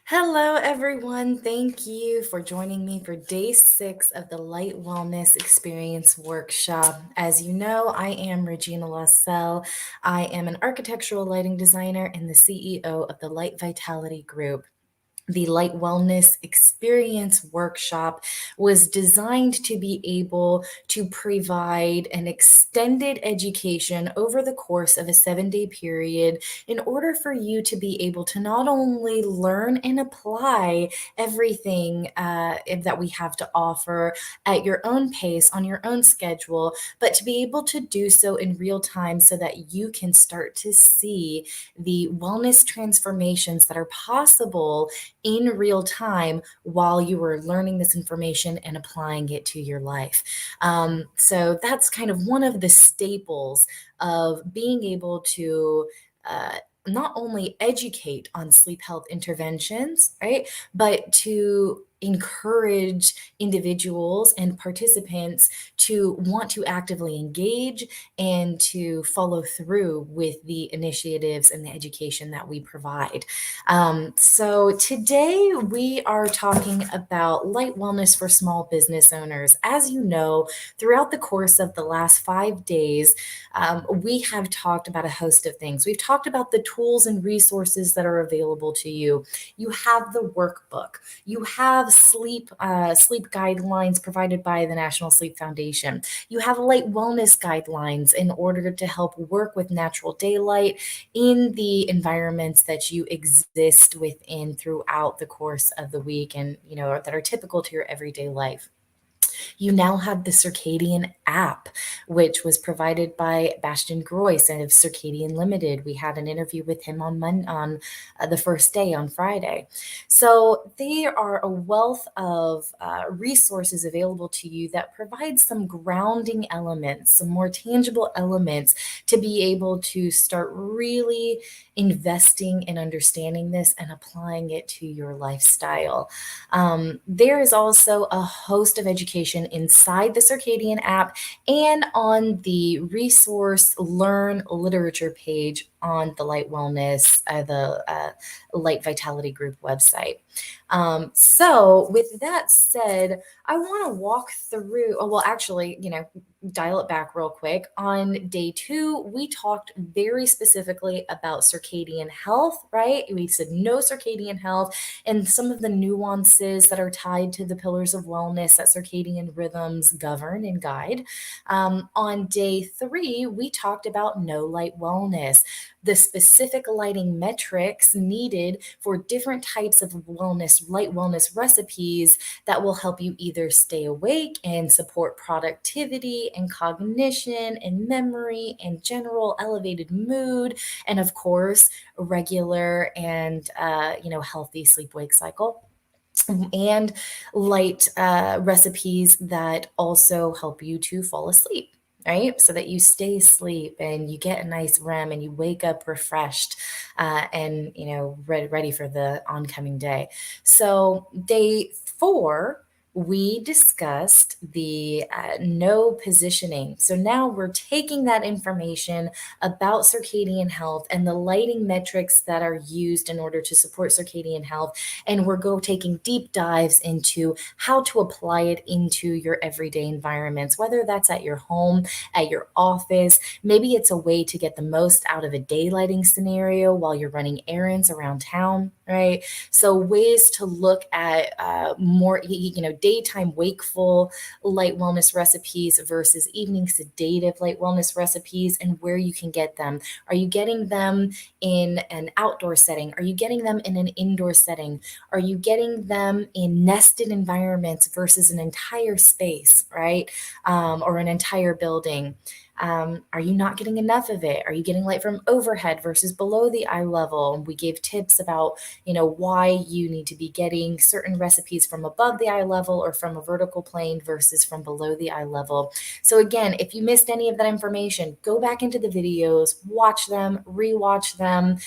Hello, everyone. Thank you for joining me for day 6 of the Light Wellness Experience Workshop. As you know, I am Regina Lassell. I am an architectural lighting designer and the CEO of the Light Vitality Group. The Light Wellness Experience Workshop was designed to be able to provide an extended education over the course of a 7-day period in order for you to be able to not only learn and apply everything that we have to offer at your own pace, on your own schedule, but to be able to do so in real time so that you can start to see the wellness transformations that are possible in real time while you were learning this information and applying it to your life. So that's kind of one of the staples of being able to not only educate on sleep health interventions, right, but to encourage individuals and participants to want to actively engage and to follow through with the initiatives and the education that we provide. So today we are talking about light wellness for small business owners. As you know, throughout the course of the last 5 days, we have talked about a host of things. We've talked about the tools and resources that are available to you. You have the workbook. You have sleep guidelines provided by the National Sleep Foundation. You have light wellness guidelines in order to help work with natural daylight in the environments that you exist within throughout the course of the week and that are typical to your everyday life. You now have the Circadian app, which was provided by Bastian Groys of Circadian Limited. We had an interview with him on the first day on Friday. So there are a wealth of resources available to you that provide some grounding elements, some more tangible elements to be able to start really investing in understanding this and applying it to your lifestyle. There is also a host of education inside the Circadian app and on the resource Learn Literature page on the Light Wellness, the Light Vitality Group website. So with that said, I want to walk through, dial it back real quick. On day 2, we talked very specifically about circadian health, right? We said no circadian health and some of the nuances that are tied to the pillars of wellness that circadian rhythms govern and guide. On day 3, we talked about no light wellness, the specific lighting metrics needed for different types of light wellness recipes that will help you either stay awake and support productivity and cognition and memory and general elevated mood, and of course, regular and healthy sleep-wake cycle, and light recipes that also help you to fall asleep, right? So that you stay asleep and you get a nice REM and you wake up refreshed and ready for the oncoming day. So day 4, we discussed the no positioning. So now we're taking that information about circadian health and the lighting metrics that are used in order to support circadian health, and we're taking deep dives into how to apply it into your everyday environments, whether that's at your home, at your office. Maybe it's a way to get the most out of a daylighting scenario while you're running errands around town, right? So ways to look at more, daytime wakeful light wellness recipes versus evening sedative light wellness recipes, and where you can get them. Are you getting them in an outdoor setting? Are you getting them in an indoor setting? Are you getting them in nested environments versus an entire space, right? Or an entire building? Are you not getting enough of it? Are you getting light from overhead versus below the eye level? We gave tips about, why you need to be getting certain recipes from above the eye level or from a vertical plane versus from below the eye level. So again, if you missed any of that information, go back into the videos, watch them, rewatch them,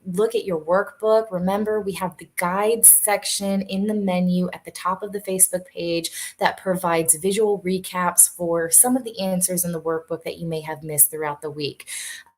look at your workbook. Remember, we have the guides section in the menu at the top of the Facebook page that provides visual recaps for some of the answers in the workbook that you may have missed throughout the week.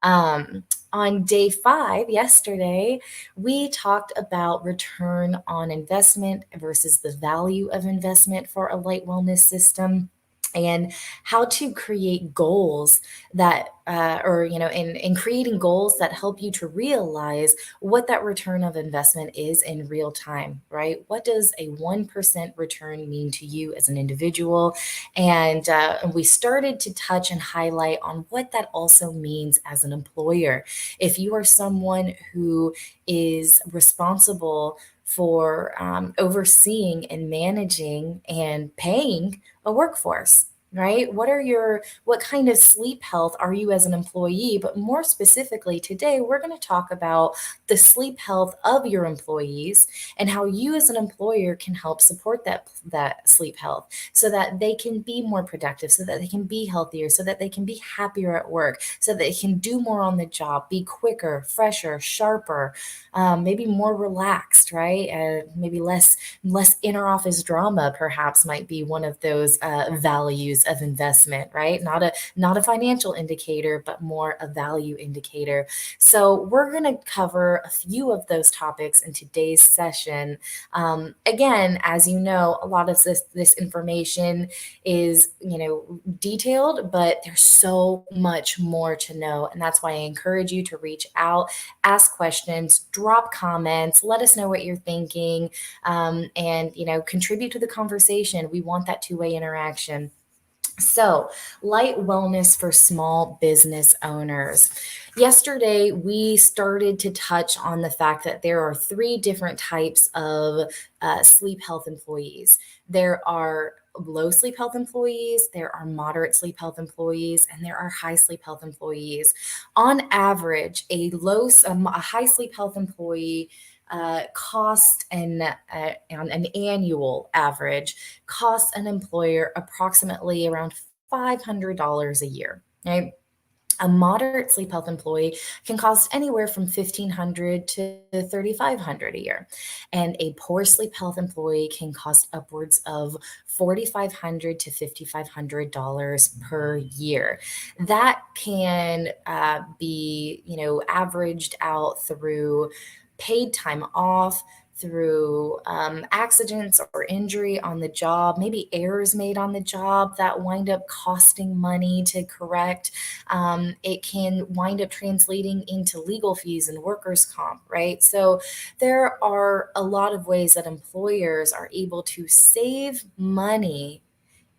On day 5, yesterday, we talked about return on investment versus the value of investment for a light wellness system, and how to create goals that, or, in creating goals that help you to realize what that return of investment is in real time, right? What does a 1% return mean to you as an individual? And we started to touch and highlight on what that also means as an employer. If you are someone who is responsible for overseeing and managing and paying a workforce, right? What kind of sleep health are you as an employee? But more specifically, today we're going to talk about the sleep health of your employees and how you as an employer can help support that sleep health so that they can be more productive, so that they can be healthier, so that they can be happier at work, so that they can do more on the job, be quicker, fresher, sharper, maybe more relaxed, right? Maybe less inter-office drama perhaps might be one of those values of investment, right? Not a financial indicator, but more a value indicator. So we're going to cover a few of those topics in today's session. Again, as you know, a lot of this information is, detailed, but there's so much more to know. And that's why I encourage you to reach out, ask questions, drop comments, let us know what you're thinking, and, contribute to the conversation. We want that two-way interaction. So, light wellness for small business owners. Yesterday, we started to touch on the fact that there are 3 different types of sleep health employees. There are low sleep health employees, there are moderate sleep health employees, and there are high sleep health employees. On average, a high sleep health employee cost on an annual average costs an employer approximately around $500 a year, right? A moderate sleep health employee can cost anywhere from $1,500 to $3,500 a year. And a poor sleep health employee can cost upwards of $4,500 to $5,500 per year. That can be, averaged out through paid time off, through accidents or injury on the job, maybe errors made on the job that wind up costing money to correct. It can wind up translating into legal fees and workers' comp, right? So there are a lot of ways that employers are able to save money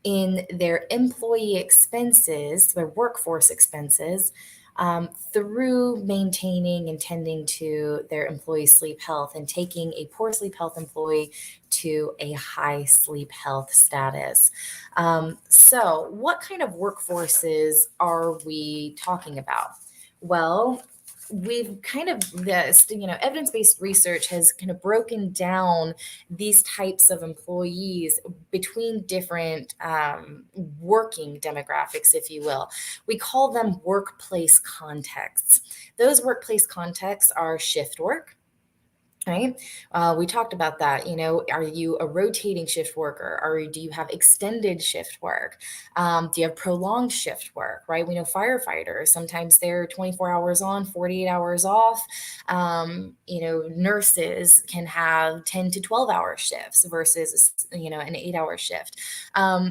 in their employee expenses, their workforce expenses, through maintaining and tending to their employee sleep health and taking a poor sleep health employee to a high sleep health status. So, what kind of workforces are we talking about? Well, we've kind of this, evidence-based research has kind of broken down these types of employees between different working demographics, if you will. We call them workplace contexts. Those workplace contexts are shift work, right? We talked about that. Are you a rotating shift worker, or do you have extended shift work? Do you have prolonged shift work, right? We know firefighters, sometimes they're 24 hours on, 48 hours off. Nurses can have 10 to 12-hour shifts versus, an 8-hour shift.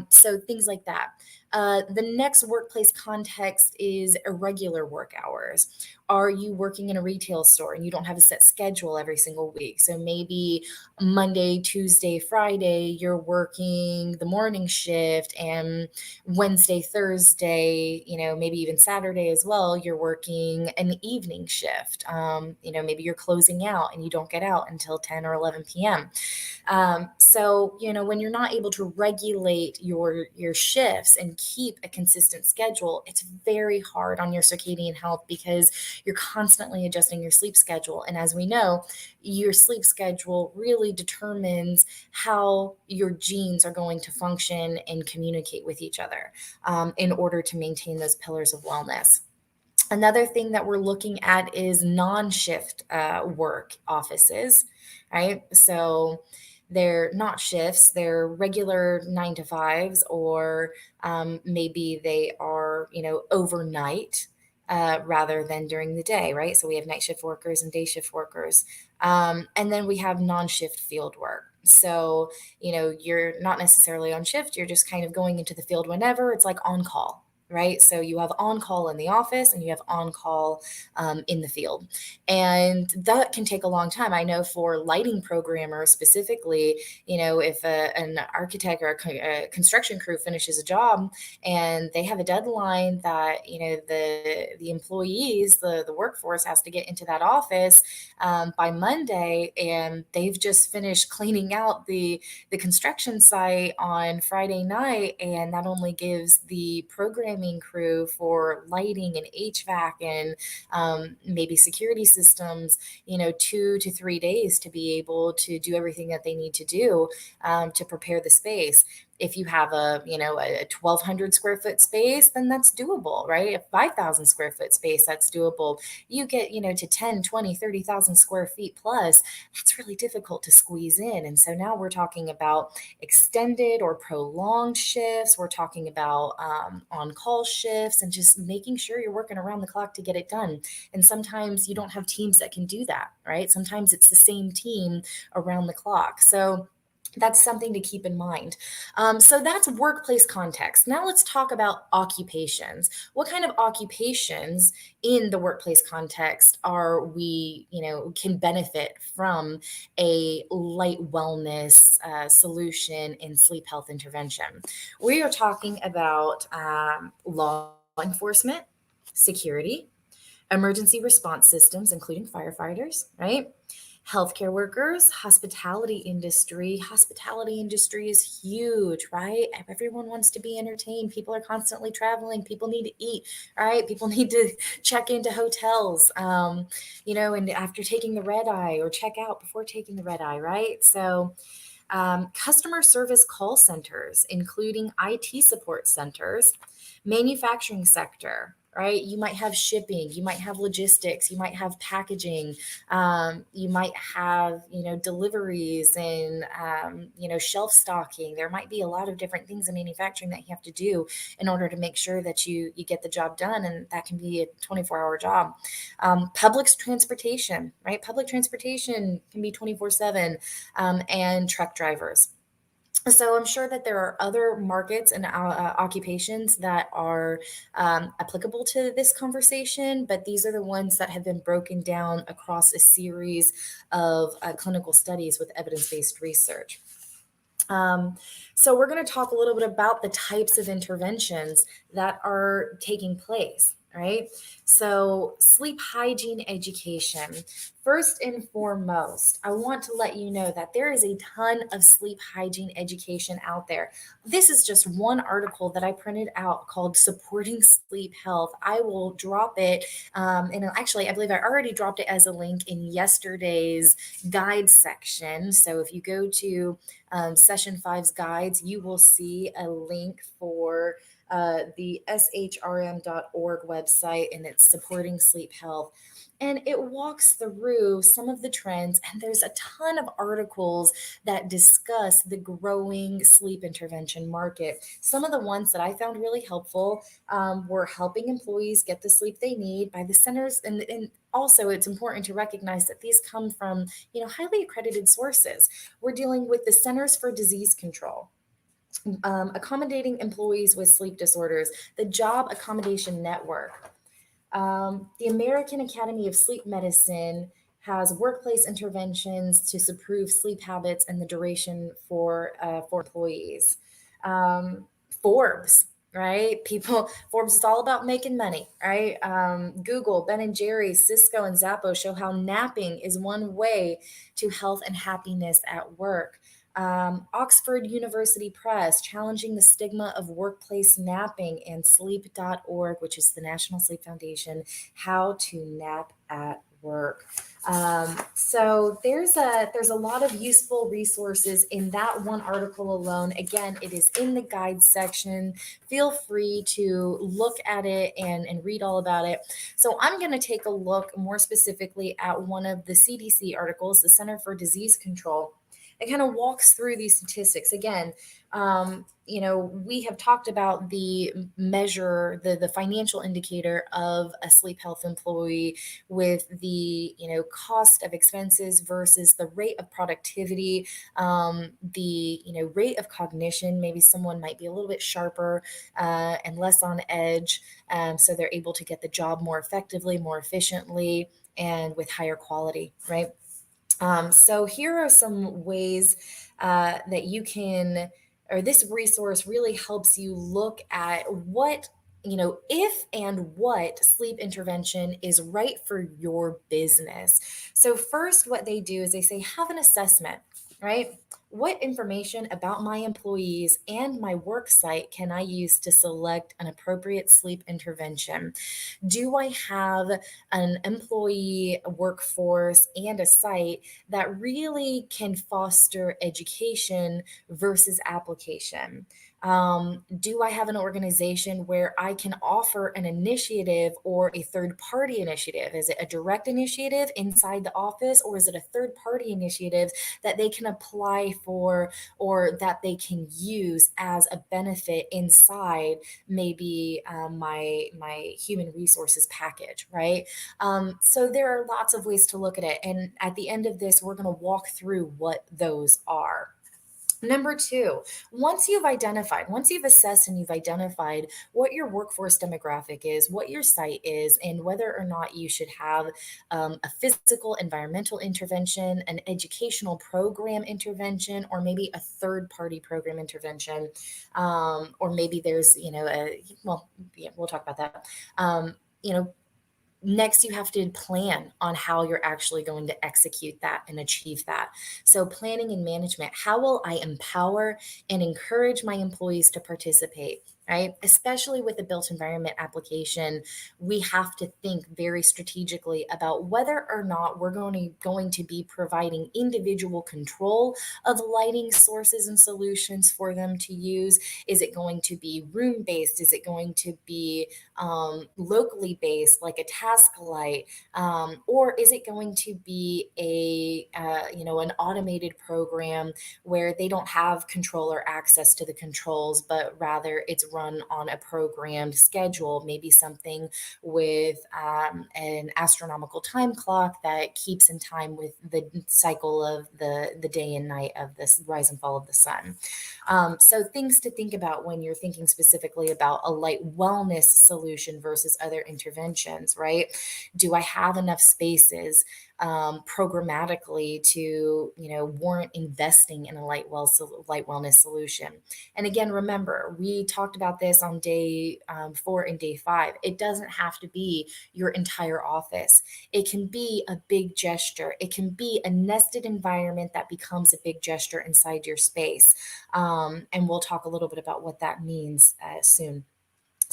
So things like that. The next workplace context is irregular work hours. Are you working in a retail store and you don't have a set schedule every single week? So maybe Monday, Tuesday, Friday, you're working the morning shift, and Wednesday, Thursday, maybe even Saturday as well, you're working an evening shift. Maybe you're closing out and you don't get out until 10 or 11 p.m. So, when you're not able to regulate your shifts and keep a consistent schedule, it's very hard on your circadian health because you're constantly adjusting your sleep schedule. And as we know, your sleep schedule really determines how your genes are going to function and communicate with each other in order to maintain those pillars of wellness. Another thing that we're looking at is non-shift work offices, right? So they're not shifts, they're regular 9 to 5s, or maybe they are, overnight rather than during the day, right? So we have night shift workers and day shift workers. And then we have non-shift field work. So, you're not necessarily on shift, you're just kind of going into the field whenever. It's like on call, right? So you have on call in the office and you have on call in the field. And that can take a long time. I know for lighting programmers specifically, if an architect or a construction crew finishes a job and they have a deadline that, the employees, the workforce has to get into that office by Monday, and they've just finished cleaning out the construction site on Friday night, and that only gives the programming crew for lighting and HVAC and maybe security systems, 2 to 3 days to be able to do everything that they need to do to prepare the space. If you have a 1,200 square foot space, then that's doable, right? A 5,000 square foot space, that's doable. You get, to 10, 20, 30,000 square feet plus, that's really difficult to squeeze in. And so now we're talking about extended or prolonged shifts. We're talking about on-call shifts and just making sure you're working around the clock to get it done. And sometimes you don't have teams that can do that, right? Sometimes it's the same team around the clock. So that's something to keep in mind. So that's workplace context. Now let's talk about occupations. What kind of occupations in the workplace context are we, can benefit from a light wellness solution in sleep health intervention? We are talking about law enforcement, security, emergency response systems, including firefighters, right? Healthcare workers, hospitality industry. Hospitality industry is huge, right? Everyone wants to be entertained. People are constantly traveling. People need to eat, right? People need to check into hotels, and after taking the red eye, or check out before taking the red eye, right? So customer service call centers, including IT support centers, manufacturing sector, right? You might have shipping, you might have logistics, you might have packaging, you might have, deliveries and, shelf stocking. There might be a lot of different things in manufacturing that you have to do in order to make sure that you get the job done. And that can be a 24-hour job. Public transportation, right? Public transportation can be 24/7, and truck drivers. So I'm sure that there are other markets and occupations that are applicable to this conversation, but these are the ones that have been broken down across a series of clinical studies with evidence-based research. So we're going to talk a little bit about the types of interventions that are taking place, right? So sleep hygiene education. First and foremost, I want to let you know that there is a ton of sleep hygiene education out there. This is just one article that I printed out called Supporting Sleep Health. I will drop it, and actually, I believe I already dropped it as a link in yesterday's guide section. So if you go to Session 5's guides, you will see a link for the shrm.org website, and it's Supporting Sleep Health. And it walks through some of the trends, and there's a ton of articles that discuss the growing sleep intervention market. Some of the ones that I found really helpful were helping employees get the sleep they need by the centers, and also it's important to recognize that these come from highly accredited sources. We're dealing with the Centers for Disease Control, accommodating employees with sleep disorders, the Job Accommodation Network. The American Academy of Sleep Medicine has workplace interventions to improve sleep habits and the duration for employees. Forbes, right? Forbes is all about making money, right? Google, Ben and Jerry's, Cisco, and Zappos show how napping is one way to health and happiness at work. Oxford University Press, challenging the stigma of workplace napping, and sleep.org, which is the National Sleep Foundation, how to nap at work. So there's a lot of useful resources in that one article alone. Again, it is in the guide section. Feel free to look at it and read all about it. So I'm going to take a look more specifically at one of the CDC articles, the Center for Disease Control. it kind of walks through these statistics again. We have talked about the measure, the financial indicator of a sleep health employee with the cost of expenses versus the rate of productivity, the rate of cognition. Maybe someone might be a little bit sharper and less on edge, so they're able to get the job more effectively, more efficiently, and with higher quality, right? So here are some ways that you can, or this resource really helps you look at what, if and what sleep intervention is right for your business. So, first, what they do is they say, have an assessment, right? What information about my employees and my work site can I use to select an appropriate sleep intervention? Do I have an employee workforce and a site that really can foster education versus application? Do I have an organization where I can offer an initiative or a third party initiative? Is it a direct initiative inside the office, or is it a third party initiative that they can apply for or that they can use as a benefit inside maybe my human resources package, right? So there are lots of ways to look at it, and at the end of this, we're going to walk through what those are. Number two, once you've assessed and you've identified what your workforce demographic is, what your site is, and whether or not you should have a physical environmental intervention, an educational program intervention, or maybe a third party program intervention, or maybe there's, yeah, we'll talk about that. Next, you have to plan on how you're actually going to execute that and achieve that. So, planning and management, how will I empower and encourage my employees to participate? Right? Especially with the built environment application, we have to think very strategically about whether or not we're going to be providing individual control of lighting sources and solutions for them to use. Is it going to be room based? Is it going to be locally based, like a task light, or is it going to be an automated program where they don't have control or access to the controls, but rather it's run on a programmed schedule, maybe something with an astronomical time clock that keeps in time with the cycle of the day and night of this rise and fall of the sun. So things to think about when you're thinking specifically about a light wellness solution versus other interventions, right? Do I have enough spaces programmatically to warrant investing in a light wellness solution? And again, remember, we talked about this on day 4 and day 5. It doesn't have to be your entire office. It can be a big gesture. It can be a nested environment that becomes a big gesture inside your space. And we'll talk a little bit about what that means soon.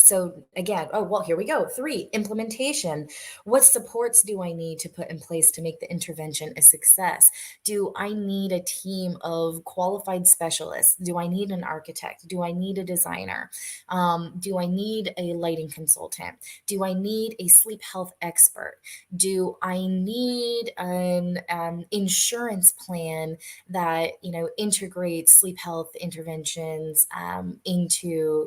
So again, oh, well, here we go. 3, implementation. What supports do I need to put in place to make the intervention a success? Do I need a team of qualified specialists? Do I need an architect? Do I need a designer? Do I need a lighting consultant? Do I need a sleep health expert? Do I need an insurance plan that integrates sleep health interventions into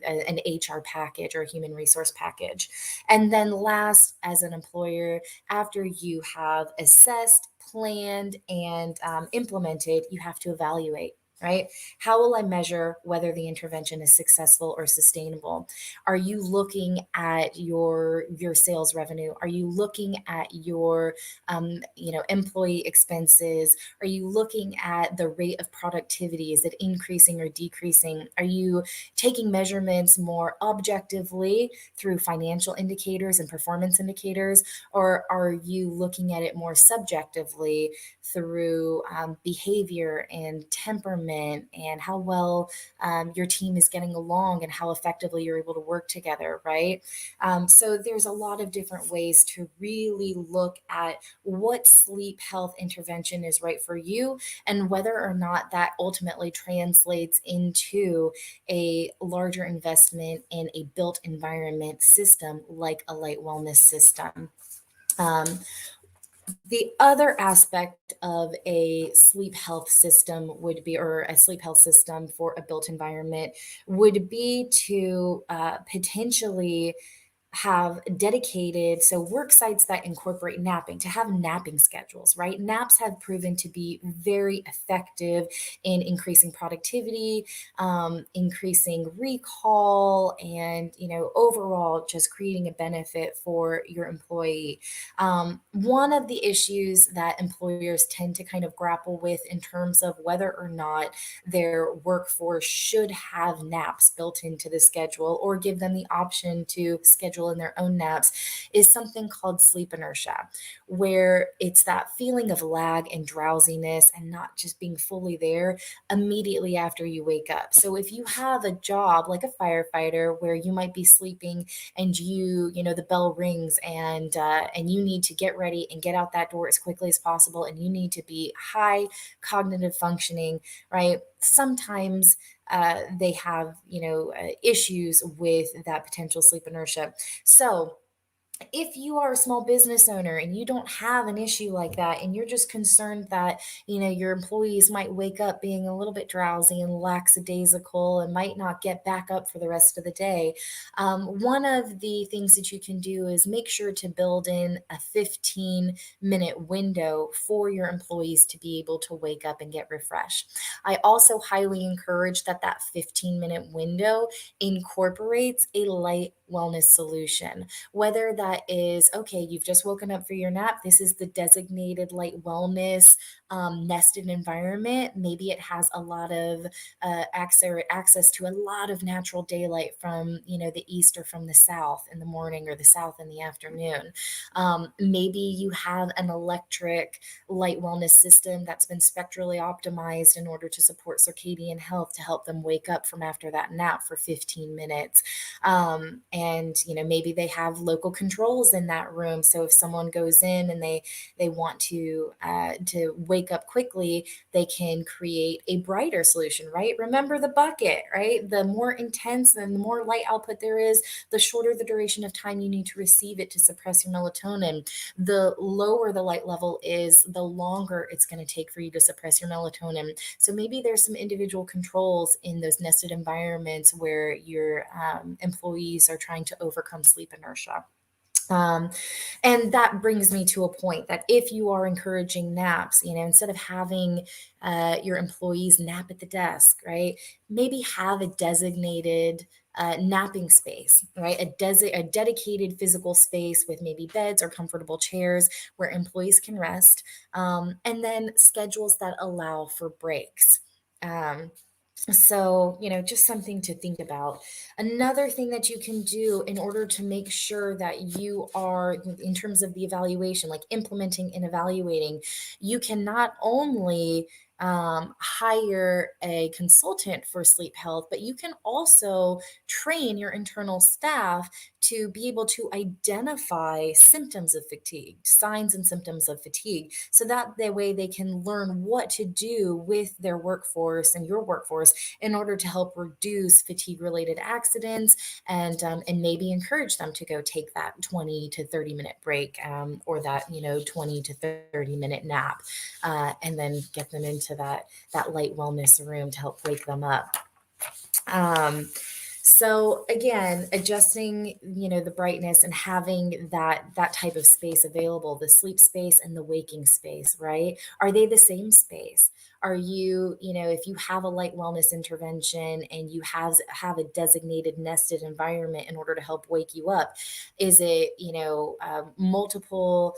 an HR package or a human resource package? And then last, as an employer, after you have assessed, planned, and implemented, you have to evaluate. Right? How will I measure whether the intervention is successful or sustainable? Are you looking at your sales revenue? Are you looking at your employee expenses? Are you looking at the rate of productivity? Is it increasing or decreasing? Are you taking measurements more objectively through financial indicators and performance indicators? Or are you looking at it more subjectively through behavior and temperament and how well your team is getting along and how effectively you're able to work together, right? So there's a lot of different ways to really look at what sleep health intervention is right for you and whether or not that ultimately translates into a larger investment in a built environment system like a light wellness system. Um, The other aspect of a sleep health system would be, or a sleep health system for a built environment, would be to potentially have dedicated, so work sites that incorporate napping, to have napping schedules, right? Naps have proven to be very effective in increasing productivity, increasing recall, and overall just creating a benefit for your employee. One of the issues that employers tend to kind of grapple with in terms of whether or not their workforce should have naps built into the schedule or give them the option to schedule in their own naps is something called sleep inertia, where it's that feeling of lag and drowsiness and not just being fully there immediately after you wake up. So if you have a job like a firefighter where you might be sleeping and the bell rings and you need to get ready and get out that door as quickly as possible, and you need to be high cognitive functioning, right? Sometimes they have issues with that potential sleep inertia. So if you are a small business owner and you don't have an issue like that, and you're just concerned that your employees might wake up being a little bit drowsy and lackadaisical and might not get back up for the rest of the day, one of the things that you can do is make sure to build in a 15-minute window for your employees to be able to wake up and get refreshed. I also highly encourage that 15-minute window incorporates a light wellness solution, whether that is, okay, you've just woken up for your nap. This is the designated light wellness nested environment. Maybe it has a lot of access to a lot of natural daylight from, the east or from the south in the morning or the south in the afternoon. Maybe you have an electric light wellness system that's been spectrally optimized in order to support circadian health to help them wake up from after that nap for 15 minutes. And maybe they have local controls in that room, so if someone goes in and they want to wake up quickly, they can create a brighter solution, right? Remember the bucket, right? The more intense and the more light output there is, the shorter the duration of time you need to receive it to suppress your melatonin. The lower the light level is, the longer it's going to take for you to suppress your melatonin. So maybe there's some individual controls in those nested environments where your employees are trying to overcome sleep inertia. Um, and that brings me to a point that if you are encouraging naps, instead of having your employees nap at the desk, right, maybe have a designated napping space, right? A dedicated physical space with maybe beds or comfortable chairs where employees can rest, and then schedules that allow for breaks. Um, so, just something to think about. Another thing that you can do in order to make sure that you are, in terms of the evaluation, like implementing and evaluating, you can not only hire a consultant for sleep health, but you can also train your internal staff to be able to identify symptoms of fatigue, signs and symptoms of fatigue, so that the way they can learn what to do with their workforce and your workforce in order to help reduce fatigue related accidents, and maybe encourage them to go take that 20 to 30 minute break, or that 20 to 30 minute nap, and then get them into that light wellness room to help wake them up. So again, adjusting, the brightness and having that type of space available, the sleep space and the waking space, right? Are they the same space? Are you, if you have a light wellness intervention and you have a designated nested environment in order to help wake you up, is it, multiple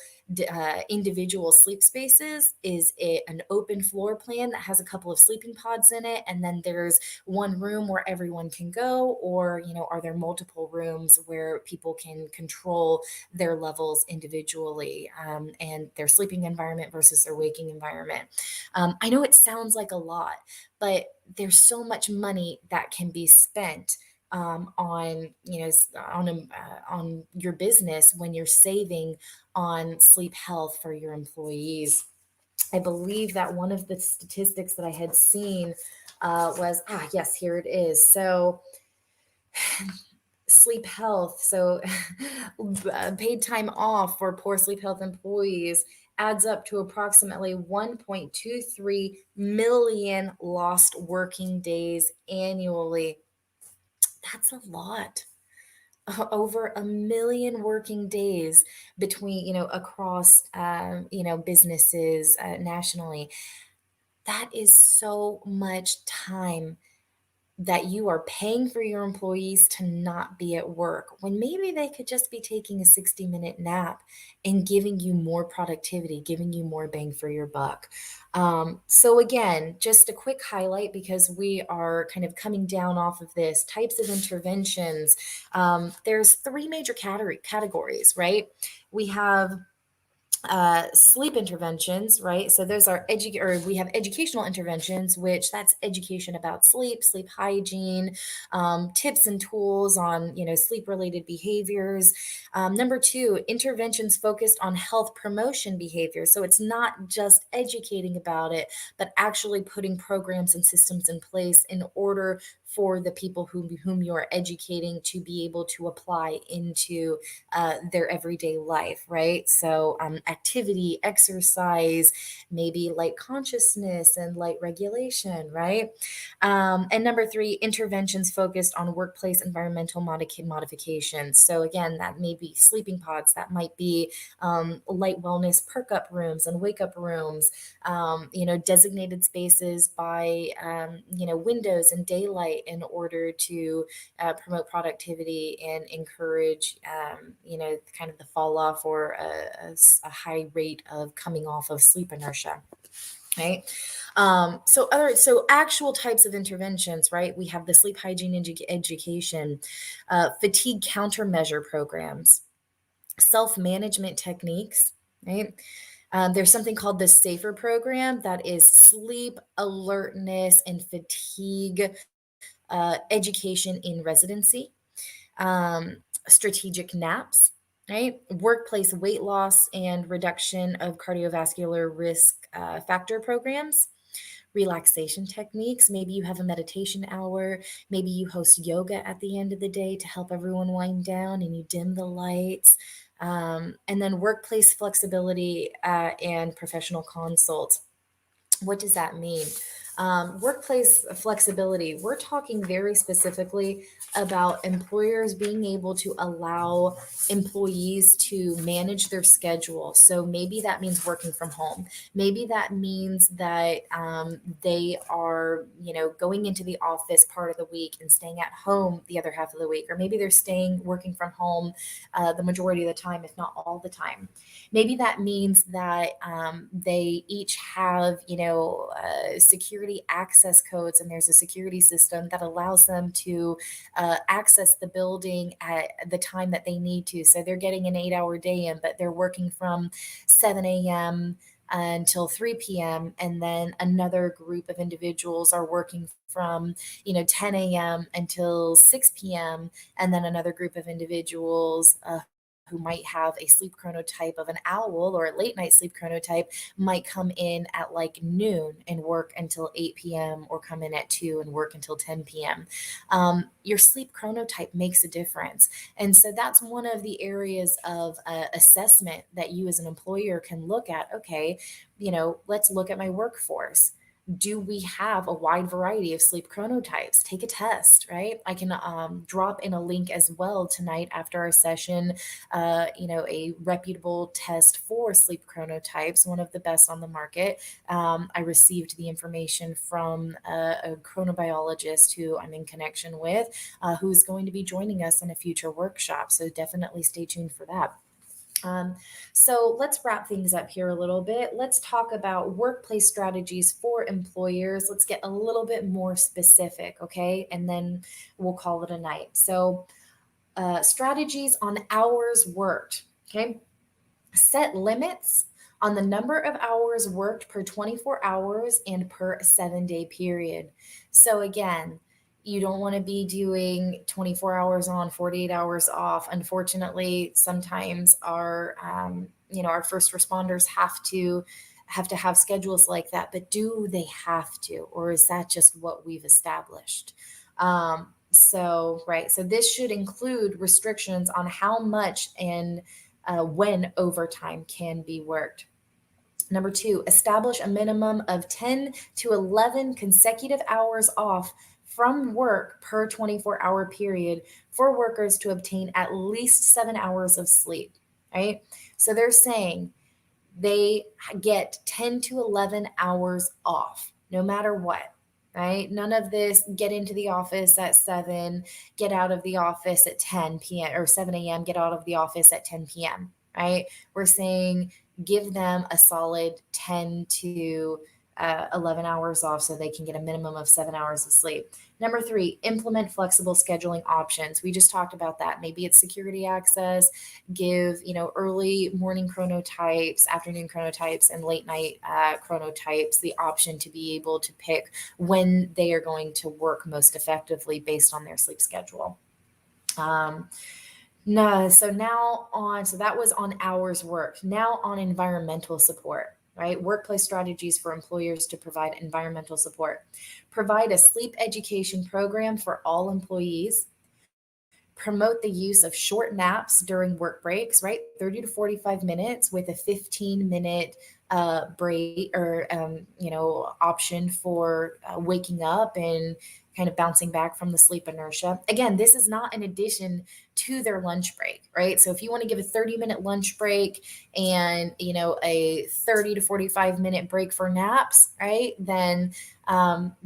individual sleep spaces? Is it an open floor plan that has a couple of sleeping pods in it, and then there's one room where everyone can go? Or are there multiple rooms where people can control their levels individually, and their sleeping environment versus their waking environment? I know it sounds like a lot, but there's so much money that can be spent on on your business when you're saving on sleep health for your employees. I believe that one of the statistics that I had seen was, yes, here it is. So sleep health. So paid time off for poor sleep health employees adds up to approximately 1.23 million lost working days annually. That's a lot. Over a million working days between, across, businesses nationally. That is so much time that you are paying for your employees to not be at work when maybe they could just be taking a 60-minute nap and giving you more productivity, giving you more bang for your buck. So, again, just a quick highlight because we are kind of coming down off of this types of interventions. There's three major categories, right? We have sleep interventions, right? So those are or we have educational interventions, which that's education about sleep, sleep hygiene, tips and tools on sleep related behaviors. Number two, interventions focused on health promotion behavior. So it's not just educating about it, but actually putting programs and systems in place in order for the people whom you are educating to be able to apply into their everyday life, right? So, activity, exercise, maybe light consciousness and light regulation, right? And number three, interventions focused on workplace environmental modifications. So, again, that may be sleeping pods, that might be light wellness perk up rooms and wake up rooms, designated spaces by, windows and daylight in order to promote productivity and encourage, kind of the fall off or a high rate of coming off of sleep inertia. Right. So actual types of interventions, right? We have the sleep hygiene education, fatigue countermeasure programs, self-management techniques, right? There's something called the SAFER program that is sleep alertness and fatigue education in residency, strategic naps, right? Workplace weight loss and reduction of cardiovascular risk factor programs, relaxation techniques. Maybe you have a meditation hour. Maybe you host yoga at the end of the day to help everyone wind down and you dim the lights. And then workplace flexibility and professional consults. What does that mean? Workplace flexibility. We're talking very specifically about employers being able to allow employees to manage their schedule. So maybe that means working from home. Maybe that means that they are, going into the office part of the week and staying at home the other half of the week. Or maybe they're working from home the majority of the time, if not all the time. Maybe that means that they each have, security access codes, and there's a security system that allows them to access the building at the time that they need to. So they're getting an 8-hour day in, but they're working from 7 a.m. until 3 p.m. And then another group of individuals are working from 10 a.m. until 6 p.m. And then another group of individuals who might have a sleep chronotype of an owl or a late night sleep chronotype might come in at like noon and work until 8 p.m. or come in at 2 and work until 10 p.m. Your sleep chronotype makes a difference. And so that's one of the areas of assessment that you as an employer can look at. Okay, let's look at my workforce. Do we have a wide variety of sleep chronotypes? Take a test, right? I can drop in a link as well tonight after our session, a reputable test for sleep chronotypes, one of the best on the market. I received the information from a chronobiologist who I'm in connection with, who's going to be joining us in a future workshop. So definitely stay tuned for that. So let's wrap things up here a little bit. Let's talk about workplace strategies for employers. Let's get a little bit more specific, okay? And then we'll call it a night. So strategies on hours worked, okay? Set limits on the number of hours worked per 24 hours and per 7-day period. So again, you don't want to be doing 24 hours on, 48 hours off. Unfortunately, sometimes our first responders have to have schedules like that, but do they have to, or is that just what we've established? So this should include restrictions on how much and when overtime can be worked. Number two, establish a minimum of 10 to 11 consecutive hours off from work per 24-hour period for workers to obtain at least 7 hours of sleep, right? So they're saying they get 10 to 11 hours off, no matter what, right? None of this get into the office at 7, get out of the office at 10 p.m. or 7 a.m., get out of the office at 10 p.m., right? We're saying give them a solid 10 to 11 hours off so they can get a minimum of 7 hours of sleep. Number three, implement flexible scheduling options. We just talked about that. Maybe it's security access, give, early morning chronotypes, afternoon chronotypes, and late night chronotypes the option to be able to pick when they are going to work most effectively based on their sleep schedule. No, so that was on hours worked. Now on environmental support, right? Workplace strategies for employers to provide environmental support. Provide a sleep education program for all employees. Promote the use of short naps during work breaks, right? 30 to 45 minutes with a 15-minute break or, option for waking up and kind of bouncing back from the sleep inertia. Again, this is not in addition to their lunch break, right? So if you want to give a 30-minute lunch break and, a 30 to 45-minute break for naps, right? Then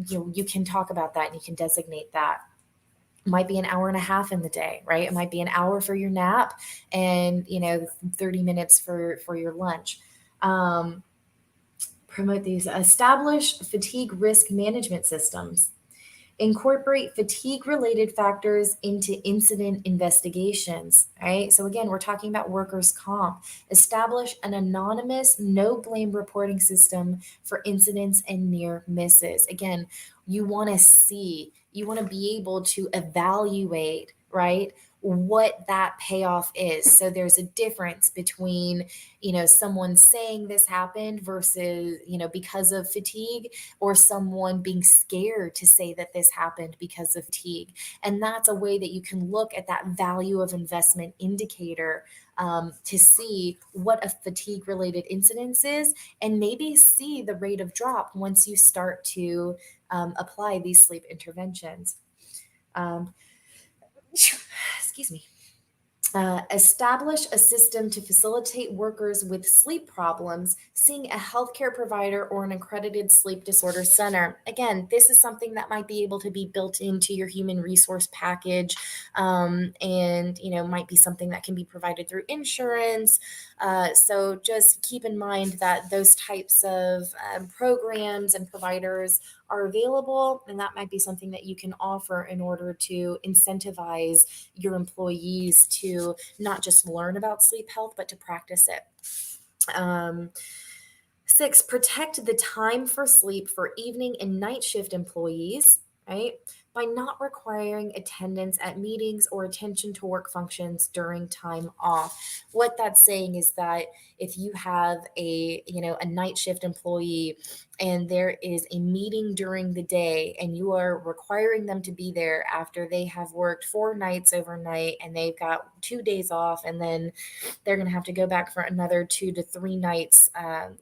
you can talk about that and you can designate that. Might be an hour and a half in the day, right? It might be an hour for your nap and 30 minutes for your lunch. Promote these. Establish fatigue risk management systems. Incorporate fatigue related factors into incident investigations, right? So again, we're talking about workers' comp. Establish an anonymous, no blame reporting system for incidents and near misses. Again, you want to be able to evaluate, right? What that payoff is. So there's a difference between, someone saying this happened versus, because of fatigue, or someone being scared to say that this happened because of fatigue. And that's a way that you can look at that value of investment indicator to see what a fatigue related incidence is and maybe see the rate of drop once you start to apply these sleep interventions. Excuse me. Establish a system to facilitate workers with sleep problems seeing a healthcare provider or an accredited sleep disorder center. Again, this is something that might be able to be built into your human resource package, and might be something that can be provided through insurance. So just keep in mind that those types of programs and providers are available, and that might be something that you can offer in order to incentivize your employees to not just learn about sleep health, but to practice it. 6, protect the time for sleep for evening and night shift employees, right? By not requiring attendance at meetings or attention to work functions during time off. What that's saying is that if you have a night shift employee and there is a meeting during the day and you are requiring them to be there after they have worked 4 nights overnight and they've got 2 days off, and then they're going to have to go back for another 2 to 3 nights,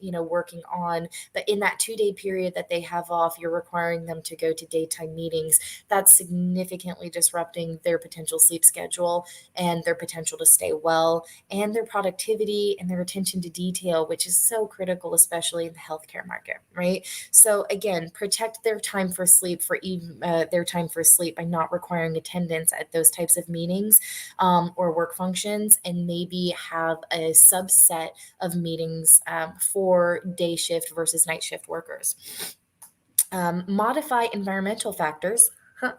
working on. But in that 2-day period that they have off, you're requiring them to go to daytime meetings. That's significantly disrupting their potential sleep schedule and their potential to stay well and their productivity and their attention to detail, which is so critical, especially in the healthcare market, right? So again, protect their time for sleep by not requiring attendance at those types of meetings or work functions, and maybe have a subset of meetings for day shift versus night shift workers. Modify environmental factors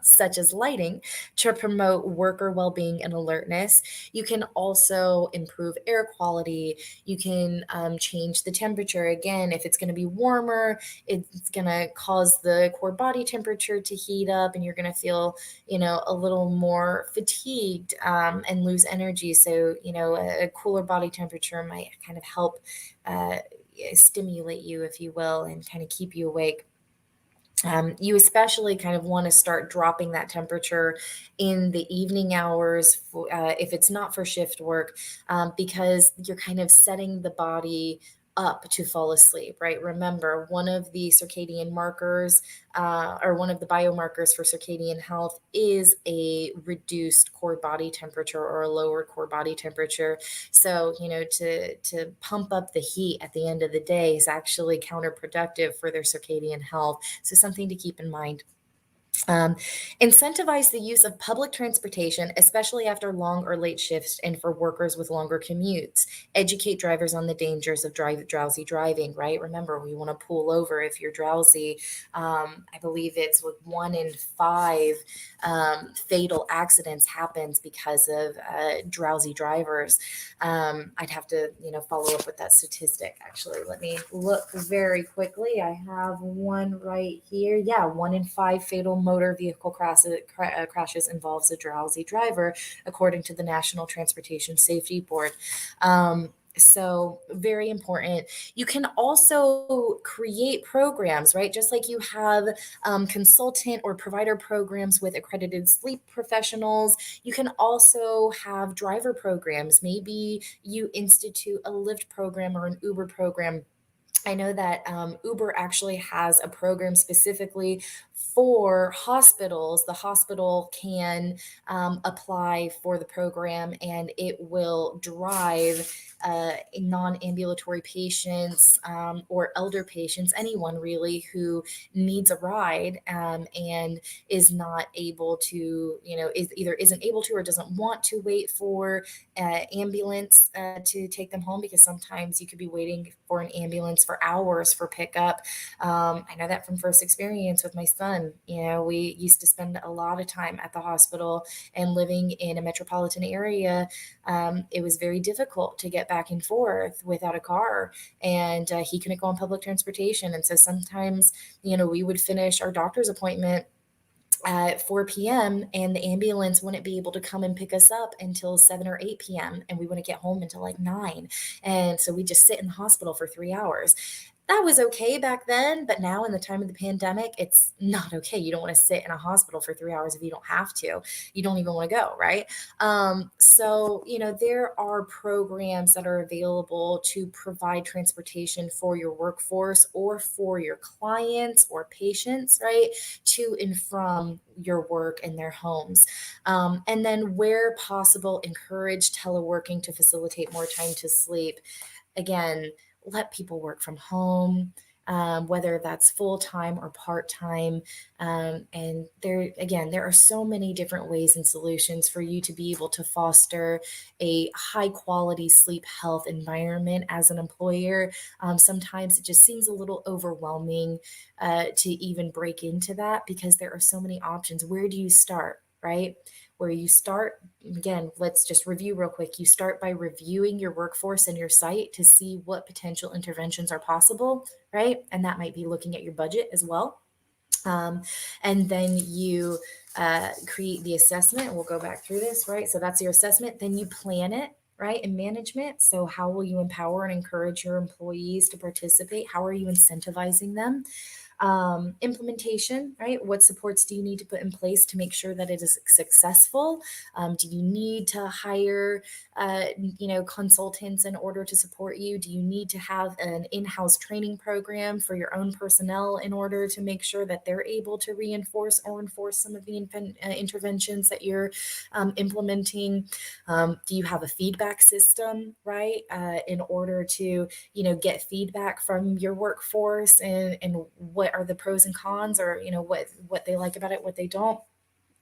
such as lighting to promote worker well-being and alertness. You can also improve air quality. You can change the temperature. Again, if it's going to be warmer, it's going to cause the core body temperature to heat up, and you're going to feel, a little more fatigued and lose energy. So, a cooler body temperature might kind of help stimulate you, if you will, and kind of keep you awake. You especially kind of want to start dropping that temperature in the evening hours if it's not for shift work, because you're kind of setting the body up to fall asleep, right? Remember, one of the circadian markers or one of the biomarkers for circadian health is a reduced core body temperature or a lower core body temperature. So, to pump up the heat at the end of the day is actually counterproductive for their circadian health. So, something to keep in mind. Um, Incentivize the use of public transportation, especially after long or late shifts and for workers with longer commutes. Educate drivers on the dangers of drowsy driving, right? Remember, we want to pull over if you're drowsy. I believe it's with 1 in 5 fatal accidents happens because of drowsy drivers. I'd have to, follow up with that statistic. Actually, let me look very quickly. I have one right here. Yeah, 1 in 5 fatal motor vehicle crashes involves a drowsy driver, according to the National Transportation Safety Board. So very important. You can also create programs, right? Just like you have consultant or provider programs with accredited sleep professionals, you can also have driver programs. Maybe you institute a Lyft program or an Uber program. I know that Uber actually has a program specifically for hospitals. The hospital can apply for the program and it will drive non ambulatory patients or elder patients, anyone really who needs a ride and is not able to, is either isn't able to or doesn't want to wait for ambulance to take them home, because sometimes you could be waiting for an ambulance for hours for pickup. I know that from first experience with my son. We used to spend a lot of time at the hospital, and living in a metropolitan area, it was very difficult to get back and forth without a car, and he couldn't go on public transportation. And so sometimes, we would finish our doctor's appointment at 4 p.m. and the ambulance wouldn't be able to come and pick us up until 7 or 8 p.m. and we wouldn't get home until like 9. And so we just sit in the hospital for 3 hours. That was okay back then, but now in the time of the pandemic, it's not okay. You don't want to sit in a hospital for 3 hours if you don't have to. You don't even want to go, right? So, there are programs that are available to provide transportation for your workforce or for your clients or patients, right? To and from your work and their homes. And then, where possible, encourage teleworking to facilitate more time to sleep. Again, let people work from home, whether that's full time or part time. And there are so many different ways and solutions for you to be able to foster a high quality sleep health environment as an employer. Sometimes it just seems a little overwhelming to even break into that because there are so many options. Where do you start, right? Where you start, again, let's just review real quick. You start by reviewing your workforce and your site to see what potential interventions are possible, right? And that might be looking at your budget as well. And then you create the assessment. We'll go back through this, right? So that's your assessment. Then you plan it, right? And management. So how will you empower and encourage your employees to participate? How are you incentivizing them? Implementation, right? What supports do you need to put in place to make sure that it is successful? Do you need to hire, consultants in order to support you? Do you need to have an in-house training program for your own personnel in order to make sure that they're able to reinforce or enforce some of the interventions that you're implementing? Do you have a feedback system, right? In order to, get feedback from your workforce and what are the pros and cons, or, what they like about it, what they don't.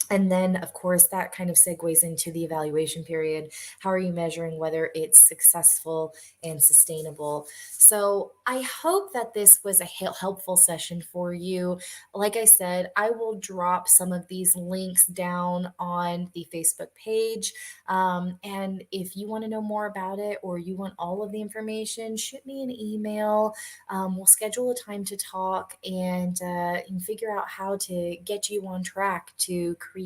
And then, of course, that kind of segues into the evaluation period. How are you measuring whether it's successful and sustainable? So I hope that this was a helpful session for you. Like I said, I will drop some of these links down on the Facebook page. And if you want to know more about it or you want all of the information, shoot me an email. We'll schedule a time to talk and figure out how to get you on track to creating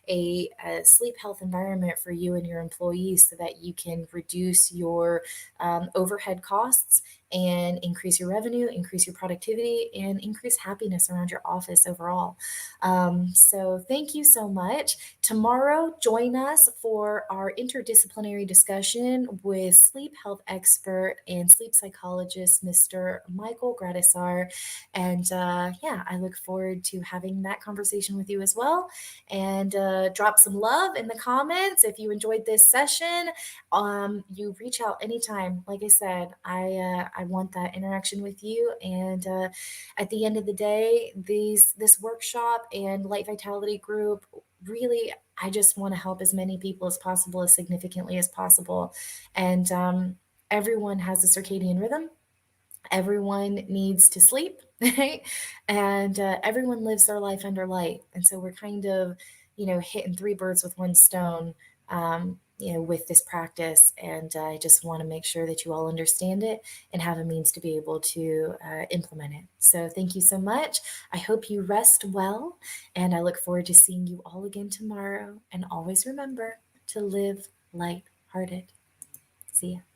a sleep health environment for you and your employees so that you can reduce your overhead costs and increase your revenue, increase your productivity, and increase happiness around your office overall. So thank you so much. Tomorrow, join us for our interdisciplinary discussion with sleep health expert and sleep psychologist, Mr. Michael Gradisar. And yeah, I look forward to having that conversation with you as well. And drop some love in the comments if you enjoyed this session. You reach out anytime. Like I said, I want that interaction with you. And at the end of the day, this workshop and Light Vitality Group really, I just want to help as many people as possible, as significantly as possible. And everyone has a circadian rhythm. Everyone needs to sleep, right? And everyone lives their life under light. And so we're kind of, hitting three birds with one stone, with this practice. And I just want to make sure that you all understand it and have a means to be able to implement it. So thank you so much. I hope you rest well. And I look forward to seeing you all again tomorrow. And always remember to live light-hearted. See ya.